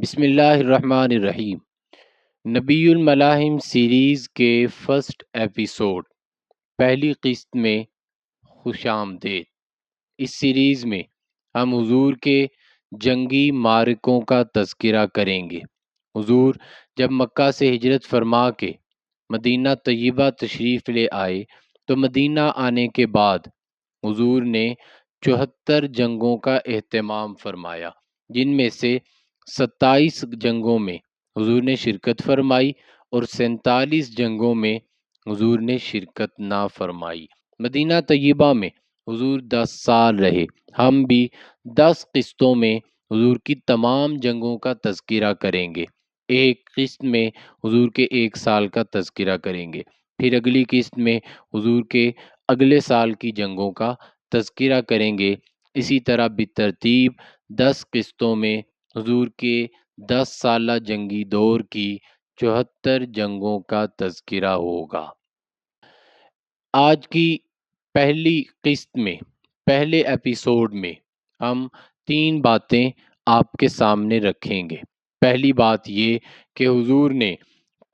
بسم اللہ الرحمن الرحیم۔ نبی الملاحم سیریز کے فرسٹ ایپیسوڈ پہلی قسط میں خوش آمدید۔ اس سیریز میں ہم حضور کے جنگی معرکوں کا تذکرہ کریں گے۔ حضور جب مکہ سے ہجرت فرما کے مدینہ طیبہ تشریف لے آئے تو مدینہ آنے کے بعد حضور نے 74 جنگوں کا اہتمام فرمایا، جن میں سے 27 جنگوں میں حضور نے شرکت فرمائی اور 47 جنگوں میں حضور نے شرکت نہ فرمائی۔ مدینہ طیبہ میں حضور 10 سال رہے۔ ہم بھی 10 قسطوں میں حضور کی تمام جنگوں کا تذکرہ کریں گے۔ ایک قسط میں حضور کے 1 سال کا تذکرہ کریں گے، پھر اگلی قسط میں حضور کے اگلے سال کی جنگوں کا تذکرہ کریں گے۔ اسی طرح بالترتیب 10 قسطوں میں حضور کے 10 سالہ جنگی دور کی 74 جنگوں کا تذکرہ ہوگا۔ آج کی پہلی قسط میں، پہلے ایپیسوڈ میں ہم 3 باتیں آپ کے سامنے رکھیں گے۔ پہلی بات یہ کہ حضور نے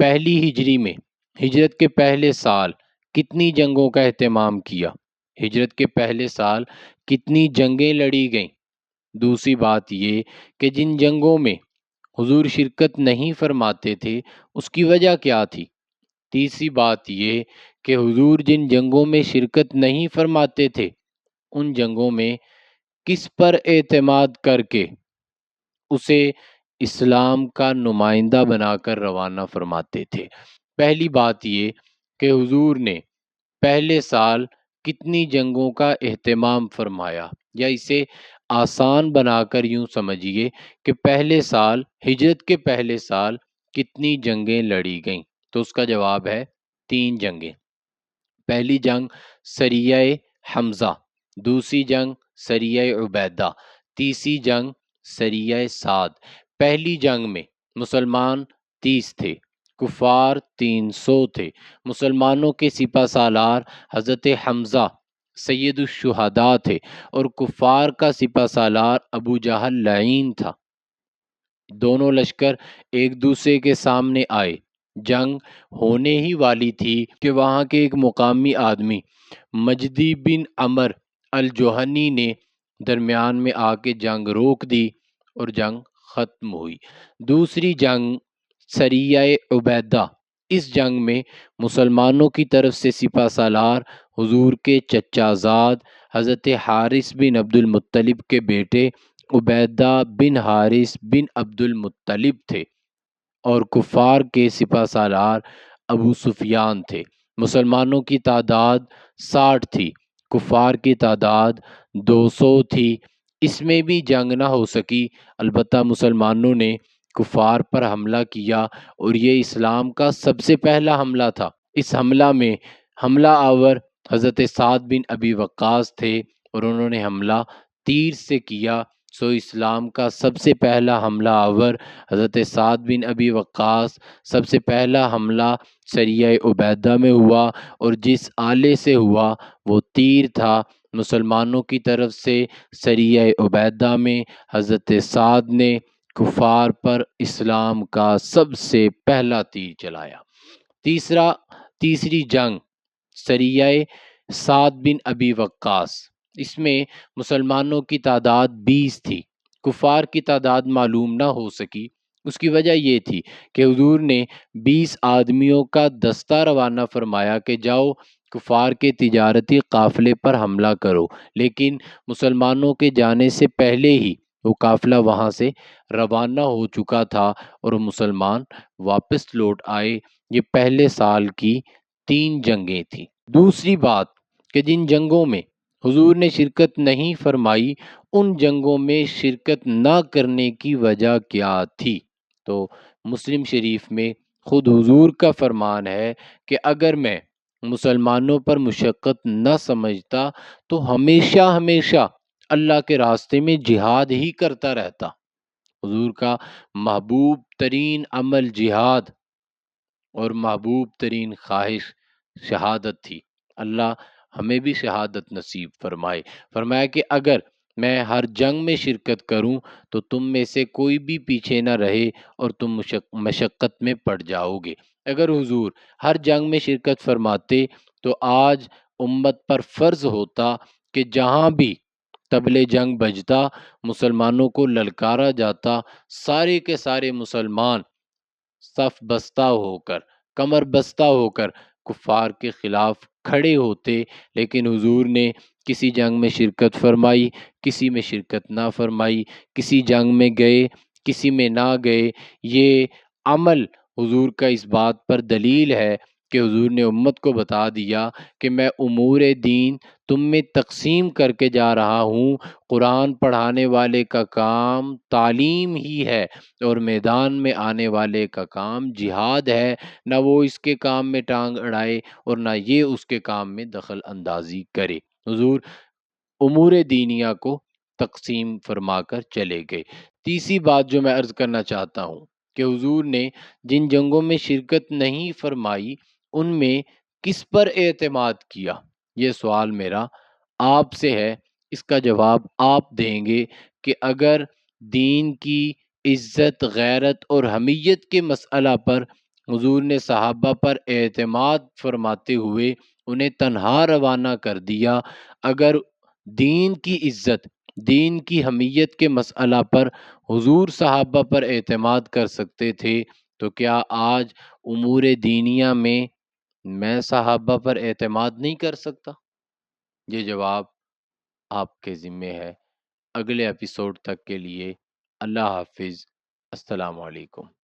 پہلی ہجری میں ہجرت کے پہلے سال کتنی جنگوں کا اہتمام کیا، ہجرت کے پہلے سال کتنی جنگیں لڑی گئیں۔ دوسری بات یہ کہ جن جنگوں میں حضور شرکت نہیں فرماتے تھے اس کی وجہ کیا تھی۔ تیسری بات یہ کہ حضور جن جنگوں میں شرکت نہیں فرماتے تھے ان جنگوں میں کس پر اعتماد کر کے اسے اسلام کا نمائندہ بنا کر روانہ فرماتے تھے۔ پہلی بات یہ کہ حضور نے پہلے سال کتنی جنگوں کا اہتمام فرمایا، یا اسے آسان بنا کر یوں سمجھیے کہ پہلے سال، ہجرت کے پہلے سال کتنی جنگیں لڑی گئیں، تو اس کا جواب ہے 3 جنگیں۔ پہلی جنگ سریہ حمزہ، دوسری جنگ سریہ عبیدہ، تیسری جنگ سریہ سعد۔ پہلی جنگ میں مسلمان 30 تھے، کفار 300 تھے۔ مسلمانوں کے سپہ سالار حضرت حمزہ سید الشہداء تھے اور کفار کا سپہ سالار ابو جہل لعین تھا۔ دونوں لشکر ایک دوسرے کے سامنے آئے۔ جنگ ہونے ہی والی تھی کہ وہاں کے ایک مقامی آدمی مجدی بن عمر الجہنی نے درمیان میں آ کے جنگ روک دی اور جنگ ختم ہوئی۔ دوسری جنگ سریہ عبیدہ، اس جنگ میں مسلمانوں کی طرف سے سپہ سالار حضور کے چچا زاد حضرت حارث بن عبد المطلب کے بیٹے عبیدہ بن حارث بن عبد المطلب تھے، اور کفار کے سپہ سالار ابو سفیان تھے۔ مسلمانوں کی تعداد 60 تھی، کفار کی تعداد 200 تھی۔ اس میں بھی جنگ نہ ہو سکی، البتہ مسلمانوں نے کفار پر حملہ کیا اور یہ اسلام کا سب سے پہلا حملہ تھا۔ اس حملہ میں حملہ آور حضرت سعد بن ابی وقاص تھے اور انہوں نے حملہ تیر سے کیا، سو اسلام کا سب سے پہلا حملہ آور حضرت سعد بن ابی وقاص۔ سب سے پہلا حملہ سریہ عبیدہ میں ہوا اور جس آلے سے ہوا وہ تیر تھا۔ مسلمانوں کی طرف سے سریہ عبیدہ میں حضرت سعد نے کفار پر اسلام کا سب سے پہلا تیر چلایا۔ تیسری جنگ سریہ سعد بن ابی وقاص، اس میں مسلمانوں کی تعداد 20 تھی، کفار کی تعداد معلوم نہ ہو سکی۔ اس کی وجہ یہ تھی کہ حضور نے 20 آدمیوں کا دستہ روانہ فرمایا کہ جاؤ کفار کے تجارتی قافلے پر حملہ کرو، لیکن مسلمانوں کے جانے سے پہلے ہی وہ قافلہ وہاں سے روانہ ہو چکا تھا اور مسلمان واپس لوٹ آئے۔ یہ پہلے سال کی 3 جنگیں تھیں۔ دوسری بات کہ جن جنگوں میں حضور نے شرکت نہیں فرمائی ان جنگوں میں شرکت نہ کرنے کی وجہ کیا تھی، تو مسلم شریف میں خود حضور کا فرمان ہے کہ اگر میں مسلمانوں پر مشقت نہ سمجھتا تو ہمیشہ اللہ کے راستے میں جہاد ہی کرتا رہتا۔ حضور کا محبوب ترین عمل جہاد اور محبوب ترین خواہش شہادت تھی۔ اللہ ہمیں بھی شہادت نصیب فرمائے۔ فرمایا کہ اگر میں ہر جنگ میں شرکت کروں تو تم میں سے کوئی بھی پیچھے نہ رہے اور تم مشقت میں پڑ جاؤ گے۔ اگر حضور ہر جنگ میں شرکت فرماتے تو آج امت پر فرض ہوتا کہ جہاں بھی طبلِ جنگ بجتا، مسلمانوں کو للکارا جاتا، سارے کے سارے مسلمان صف بستہ ہو کر، کمر بستہ ہو کر کفار کے خلاف کھڑے ہوتے، لیکن حضور نے کسی جنگ میں شرکت فرمائی، کسی میں شرکت نہ فرمائی، کسی جنگ میں گئے، کسی میں نہ گئے۔ یہ عمل حضور کا اس بات پر دلیل ہے کہ حضور نے امت کو بتا دیا کہ میں امور دین تم میں تقسیم کر کے جا رہا ہوں۔ قرآن پڑھانے والے کا کام تعلیم ہی ہے، اور میدان میں آنے والے کا کام جہاد ہے۔ نہ وہ اس کے کام میں ٹانگ اڑائے اور نہ یہ اس کے کام میں دخل اندازی کرے۔ حضور امور دینیا کو تقسیم فرما کر چلے گئے۔ تیسری بات جو میں عرض کرنا چاہتا ہوں کہ حضور نے جن جنگوں میں شرکت نہیں فرمائی ان میں کس پر اعتماد کیا؟ یہ سوال میرا آپ سے ہے، اس کا جواب آپ دیں گے کہ اگر دین کی عزت، غیرت اور حمیت کے مسئلہ پر حضور نے صحابہ پر اعتماد فرماتے ہوئے انہیں تنہا روانہ کر دیا، اگر دین کی عزت، دین کی حمیت کے مسئلہ پر حضور صحابہ پر اعتماد کر سکتے تھے تو کیا آج امور دینیا میں صحابہ پر اعتماد نہیں کر سکتا؟ یہ جواب آپ کے ذمے ہے۔ اگلے ایپیسوڈ تک کے لیے اللہ حافظ، السلام علیکم۔